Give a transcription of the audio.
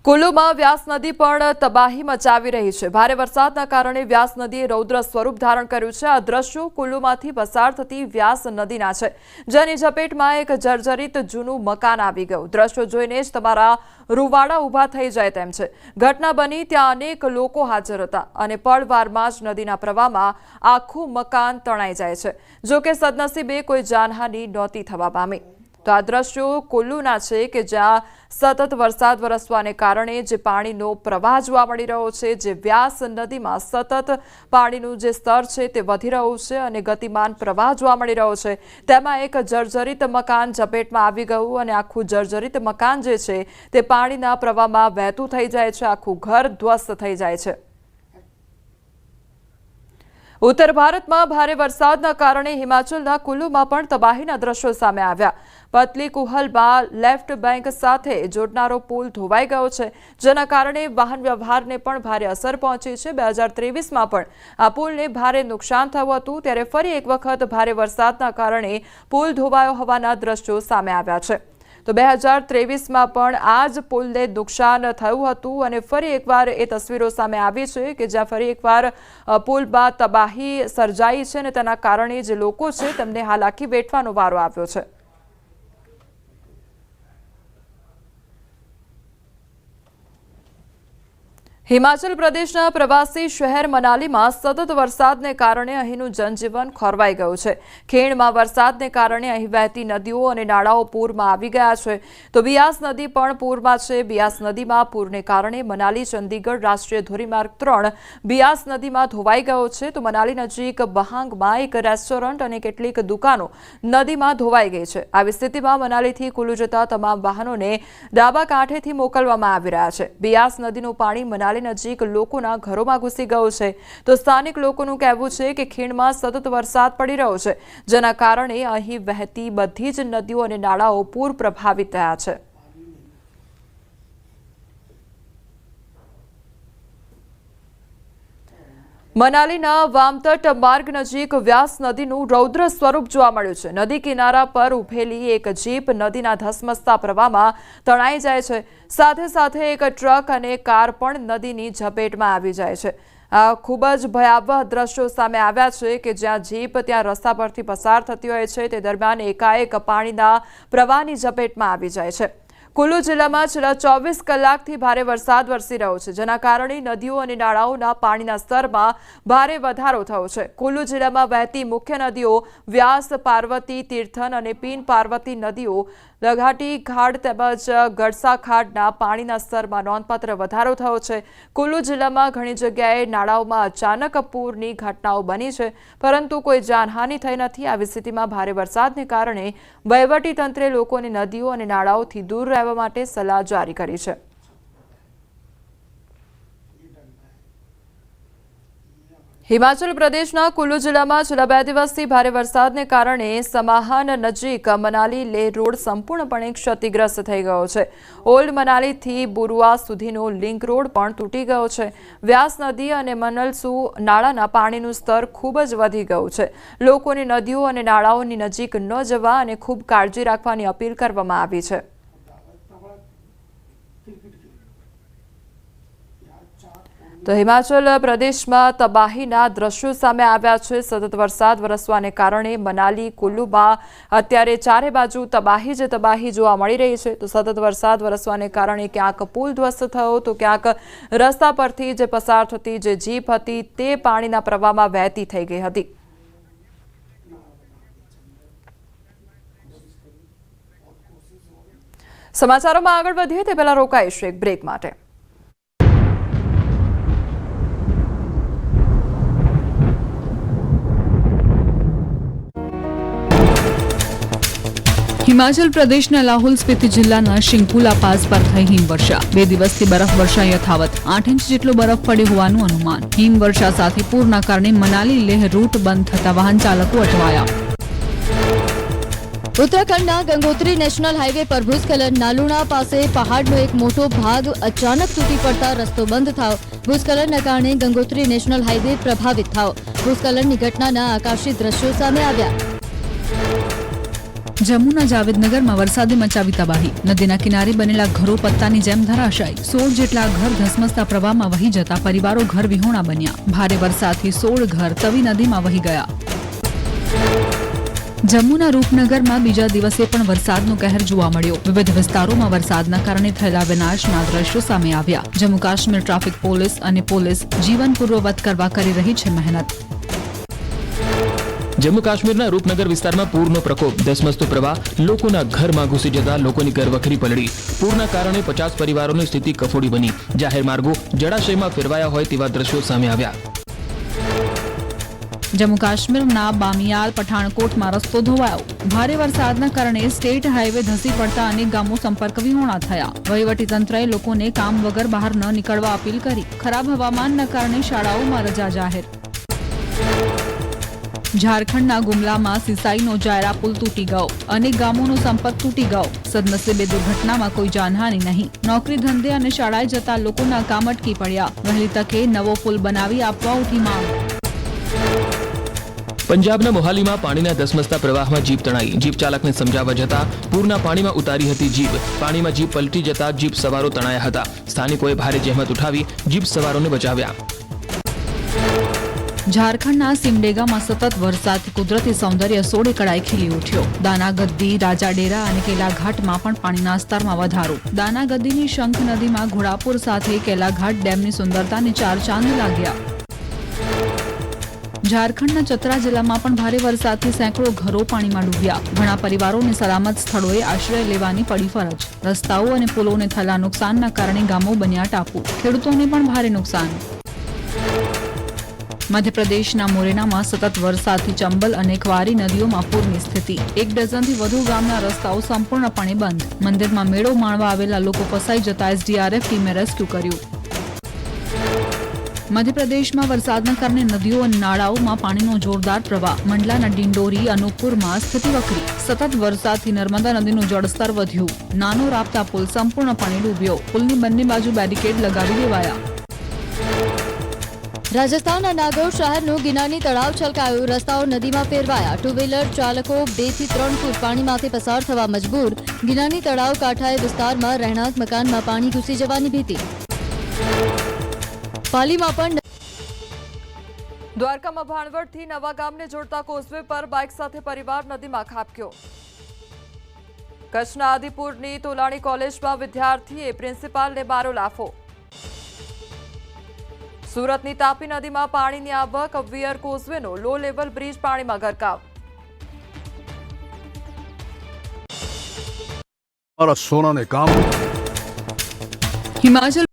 કુલ્લુમાં વ્યાસ નદી પણ તબાહી મચાવી રહી છે। ભારે વરસાદના કારણે વ્યાસ નદીએ રૌદ્ર સ્વરૂપ ધારણ કર્યું છે। આ દ્રશ્યો કુલ્લુમાંથી પસાર થતી વ્યાસ નદીના છે, જેની ઝપેટમાં એક જર્જરિત જૂનું મકાન આવી ગયું। દ્રશ્યો જોઈને જ તમારા રૂવાડા ઊભા થઈ જાય તેમ છે। ઘટના બની ત્યાં અનેક લોકો હાજર હતા અને પળવારમાં જ નદીના પ્રવાહમાં આખું મકાન તણાઈ જાય છે। જો કે સદનસીબે કોઈ જાનહાનિ નહોતી થવા પામી। તો આ દ્રશ્યો કુલ્લુના છે કે જ્યાં સતત વરસાદ વરસવાને કારણે જે પાણીનો પ્રવાહ જોવા મળી રહ્યો છે, જે વ્યાસ નદીમાં સતત પાણીનું જે સ્તર છે તે વધી રહ્યું છે અને ગતિમાન પ્રવાહ જોવા મળી રહ્યો છે। તેમાં એક જર્જરિત મકાન ઝપેટમાં આવી ગયું અને આખું જર્જરિત મકાન જે છે તે પાણીના પ્રવાહમાં વહેતું થઈ જાય છે। આખું ઘર ધ્વસ્ત થઈ જાય છે। ઉત્તર ભારતમાં ભારે વરસાદના કારણે હિમાચલના કુલ્લુમાં પણ તબાહીના દ્રશ્યો સામે આવ્યા। પતલી કુહલમાં લેફ્ટ બેંક સાથે જોડનારો પુલ ધોવાઈ ગયો છે, જેના કારણે વાહન વ્યવહારને પણ ભારે અસર પહોંચી છે। 2023માં પણ આ પુલને ભારે નુકસાન થયું હતું, ત્યારે ફરી એક વખત ભારે વરસાદના કારણે પુલ ધોવાયો હોવાના દ્રશ્યો સામે આવ્યા છે। તો 2023માં પણ આ જ પુલને નુકસાન થયું હતું અને ફરી એકવાર એ તસવીરો સામે આવી છે કે જ્યાં ફરી એકવાર પુલમાં તબાહી સર્જાઈ છે અને તેના કારણે જે લોકો છે તેમને હાલાકી વેઠવાનો વારો આવ્યો છે। હિમાચલ પ્રદેશના પ્રવાસી શહેર મનાલીમાં સતત વરસાદને કારણે અહીંનું જનજીવન ખોરવાઈ ગયું છે। ખીણમાં વરસાદને કારણે અહીં વહેતી નદીઓ અને નાળાઓ પૂરમાં આવી ગયા છે। તો બિયાસ નદી પણ પૂરમાં છે। બિયાસ નદીમાં પૂરને કારણે મનાલી ચંદીગઢ રાષ્ટ્રીય ધોરીમાર્ગ 3 બિયાસ નદીમાં ધોવાઈ ગયો છે। તો મનાલી નજીક બહાંગમાં એક રેસ્ટોરન્ટ અને કેટલીક દુકાનો નદીમાં ધોવાઈ ગઈ છે। આવી સ્થિતિમાં મનાલીથી કુલ્લુ જતા તમામ વાહનોને ડાબા કાંઠેથી મોકલવામાં આવી રહ્યા છે। બિયાસ નદીનું પાણી મનાલી નજીક લોકોના ઘરોમાં ઘૂસી ગયું છે। તો સ્થાનિક લોકોનું કહેવું છે કે ખીણમાં સતત વરસાદ પડી રહ્યો છે, જેના કારણે અહીં વહેતી બધી જ નદીઓ અને નાળાઓ પૂર પ્રભાવિત થયા છે। મનાલીના વામતટ માર્ગ નજીક વ્યાસ નદીનું રૌદ્ર સ્વરૂપ જોવા મળ્યું છે। નદી કિનારા પર ઉભેલી એક જીપ નદીના ધસમસતા પ્રવાહમાં તણાઈ જાય છે। સાથે સાથે એક ટ્રક અને કાર પણ નદીની ઝપેટમાં આવી જાય છે। આ ખૂબ જ ભયાવહ દ્રશ્યો સામે આવ્યા છે કે જ્યાં જીપ ત્યાં રસ્તા પરથી પસાર થતી હોય છે, તે દરમિયાન એકાએક પાણીના પ્રવાહની ઝપેટમાં આવી જાય છે। કુલ્લુ જિલ્લામાં છેલ્લા 24 કલાકથી ભારે વરસાદ વરસી રહ્યો છે, જેના કારણે નદીઓ અને નાળાઓના પાણીના સ્તરમાં ભારે વધારો થયો છે। કુલ્લુ જિલ્લામાં વહેતી મુખ્ય નદીઓ વ્યાસ, પાર્વતી, તીર્થન અને પીન પાર્વતી નદીઓ લઘાટી ઘાટ તેમજ ગડસા ખાડના પાણીના સ્તરમાં નોંધપાત્ર વધારો થયો છે। કુલ્લુ જિલ્લામાં ઘણી જગ્યાએ નાળાઓમાં અચાનક પૂરની ઘટનાઓ બની છે, પરંતુ કોઈ જાનહાનિ થઈ નથી। આવી સ્થિતિમાં ભારે વરસાદને કારણે વહીવટીતંત્રે લોકોને નદીઓ અને નાળાઓથી દૂર રહેવા માટે સલાહ જારી કરી છે। હિમાચલ પ્રદેશના કુલ્લુ જિલ્લામાં છેલ્લા 2 દિવસથી ભારે વરસાદને કારણે સમાહન નજીક મનાલી લેહ રોડ સંપૂર્ણપણે ક્ષતિગ્રસ્ત થઈ ગયો છે। ઓલ્ડ મનાલીથી બુરુઆ સુધીનો લિંક રોડ પણ તૂટી ગયો છે। વ્યાસ નદી અને મનલસુ નાળાના પાણીનું સ્તર ખૂબ જ વધી ગયું છે। લોકોને નદીઓ અને નાળાઓની નજીક ન જવા અને ખૂબ કાળજી રાખવાની અપીલ કરવામાં આવી છે। તો હિમાચલ પ્રદેશમાં તબાહીના દ્રશ્યો સામે આવ્યા છે। સતત વરસાદ વરસવાને કારણે મનાલી કુલ્લુમાં અત્યારે ચારે બાજુ તબાહી જ તબાહી જોવા મળી રહી છે। તો સતત વરસાદ વરસવાને કારણે ક્યાંક પુલ ધ્વસ્ત થયો, તો ક્યાંક રસ્તા પરથી જે પસાર થતી જે જીપ હતી તે પાણીના પ્રવાહમાં વહેતી થઈ ગઈ હતી। સમાચારોમાં આગળ વધીએ તે પહેલા રોકાઈશું એક બ્રેક માટે। હિમાચલ પ્રદેશના લાહૌલ સ્પીતિ જિલ્લાના શિંકુલા પાસ પર થઈ હિમવર્ષા। 2 દિવસથી બરફવર્ષા યથાવત 8 ઇંચ જેટલો બરફ પડ્યો હોવાનું અનુમાન। હિમવર્ષા સાથે પૂરના કારણે મનાલી લેહ રૂટ બંધ થતા વાહન ચાલકો અટવાયા। ઉત્તરાખંડના ગંગોત્રી નેશનલ હાઈવે પર ભૂસ્ખલન। નાલુણા પાસે પહાડનો એક મોટો ભાગ અચાનક તૂટી પડતા રસ્તો બંધ થાવ। ભૂસ્ખલનના કારણે ગંગોત્રી નેશનલ હાઈવે પ્રભાવિત થાવ। ભૂસ્ખલનની ઘટનાના આકાશી દ્રશ્યો સામે આવ્યા। જમ્મુના જાવેદનગરમાં વરસાદે મચાવી તબાહી. નદીના કિનારે બનેલા ઘરો પત્તાની જેમ ધરાશાયી. 16 જેટલા ઘર ધસમસતા પ્રવાહમાં વહી જતા પરિવારો ઘર વિહોણા બન્યા. ભારે વરસાદથી 16 ઘર તવી નદીમાં વહી ગયા. જમ્મુના રૂપનગરમાં બીજા દિવસે પણ વરસાદનો કહેર જોવા મળ્યો. વિવિધ વિસ્તારોમાં વરસાદના કારણે થયેલા વિનાશના દ્રશ્યો સામે આવ્યા. જમ્મુ કાશ્મીર ટ્રાફિક પોલીસ અને પોલીસ જીવન પૂર્વવત કરવા કરી રહી છે મહેનત. જમ્મુ કાશ્મીરના રૂપનગર વિસ્તારમાં પૂરનો પ્રકોપ. ધસમસતો પ્રવાહ લોકોના ઘરમાં ઘૂસી જતા લોકોની ઘરવખરી પલળી. પૂરના કારણે 50 પરિવારોની સ્થિતિ કફોડી બની. જાહેર માર્ગો જળાશયમાં ફેરવાયા હોય તેવા દ્રશ્યો સામે આવ્યા. જમ્મુ કાશ્મીરના બામિયાલ પઠાણકોટમાં રસ્તો ધોવાયો. ભારે વરસાદના કારણે સ્ટેટ હાઈવે ધસી પડતા અનેક ગામો સંપર્ક વિહોણા થયા. વહીવટીતંત્રએ લોકોને કામ વગર બહાર ન નીકળવા અપીલ કરી. ખરાબ હવામાનના કારણે શાળાઓમાં રજા જાહેર. ઝારખંડના ગુમલામાં સિસાઈનો જાયરા પુલ તૂટી ગયો. અનેક ગામોનો સંપર્ક તૂટી ગયો. સદનસીબે દુર્ઘટનામાં કોઈ જાનહાનિ નહીં. નોકરી ધંધે અને શાળાએ જતા લોકોના કામ અટકી પડ્યા. વહેલી તકે નવો પુલ બનાવી આપવા ઉઠી માંગ. પંજાબના મોહાલીમાં પાણીના ધસમસતા પ્રવાહમાં જીપ તણાઈ. જીપ ચાલકને સમજાવવા જતા પૂરના પાણીમાં ઉતારી હતી જીપ. પાણીમાં જીપ પલટી જતા જીપ સવારો તણાયા હતા. સ્થાનિકોએ ભારે જહેમત ઉઠાવી જીપ સવારોને બચાવ્યા. ઝારખંડના સિમડેગામાં સતત વરસાદથી કુદરતી સૌંદર્ય સોળે કળાએ ખીલી ઉઠ્યો. દાનાગદ્દી, રાજાડેરા અને કેલાઘાટમાં પણ પાણીના સ્તરમાં વધારો. દાનાગદ્દીની શંખ નદીમાં ઘોડાપુર સાથે કેલાઘાટ ડેમની સુંદરતાને ચાર ચાંદ લાગ્યા. ઝારખંડના ચતરા જિલ્લામાં પણ ભારે વરસાદથી સેંકડો ઘરો પાણીમાં ડૂબ્યા. ઘણા પરિવારોને સલામત સ્થળોએ આશ્રય લેવાની પડી ફરજ. રસ્તાઓ અને પુલોને થયેલા નુકસાનના કારણે ગામો બન્યા ટાપુ. ખેડૂતોને પણ ભારે નુકસાન. મધ્યપ્રદેશના મોરેનામાં સતત વરસાદથી ચંબલ અને ક્વારી નદીઓમાં પૂરની સ્થિતિ. 1 ડઝનથી વધુ ગામના રસ્તાઓ સંપૂર્ણપણે બંધ. મંદિરમાં મેળો માણવા આવેલા લોકો ફસાઈ જતા એસડીઆરએફ ટીમે રેસ્ક્યુ કર્યું. મધ્યપ્રદેશમાં વરસાદના કારણે નદીઓ અને નાળાઓમાં પાણીનો જોરદાર પ્રવાહ. મંડલાના ડિંડોરી અનુપપુરમાં સ્થિતિ વકરી. સતત વરસાદથી નર્મદા નદીનું જળસ્તર વધ્યું. નાનો રાપતા પુલ સંપૂર્ણપણે ડૂબ્યો. પુલની બંને બાજુ બેરિકેડ લગાવી દેવાયા. રાજસ્થાનના નાગૌર શહેરનું ગિનાની તળાવ છલકાયું. રસ્તાઓ નદીમાં ફેરવાયા. ટુ વ્હીલર ચાલકો 2 થી 3 ફૂટ પાણીમાંથી પસાર થવા મજબૂર. ગિનાની તળાવ કાંઠાએ વિસ્તારમાં રહેણાંક મકાનમાં પાણી ઘૂસી જવાની ભીતિ. પાલીમાં પણ દ્વારકામાં ભાણવડથી નવા ગામને જોડતા કોઝવે પર બાઇક સાથે પરિવાર નદીમાં ખાબક્યો. કચ્છના આદિપુરની તોલાણી કોલેજમાં વિદ્યાર્થીએ પ્રિન્સિપાલને મારો લાફો. સુરતની તાપી નદીમાં પાણીની આવક. વિયર કોઝવેનો લો લેવલ બ્રિજ પાણીમાં ગરકાવ. सोना ने काम હિમાચલ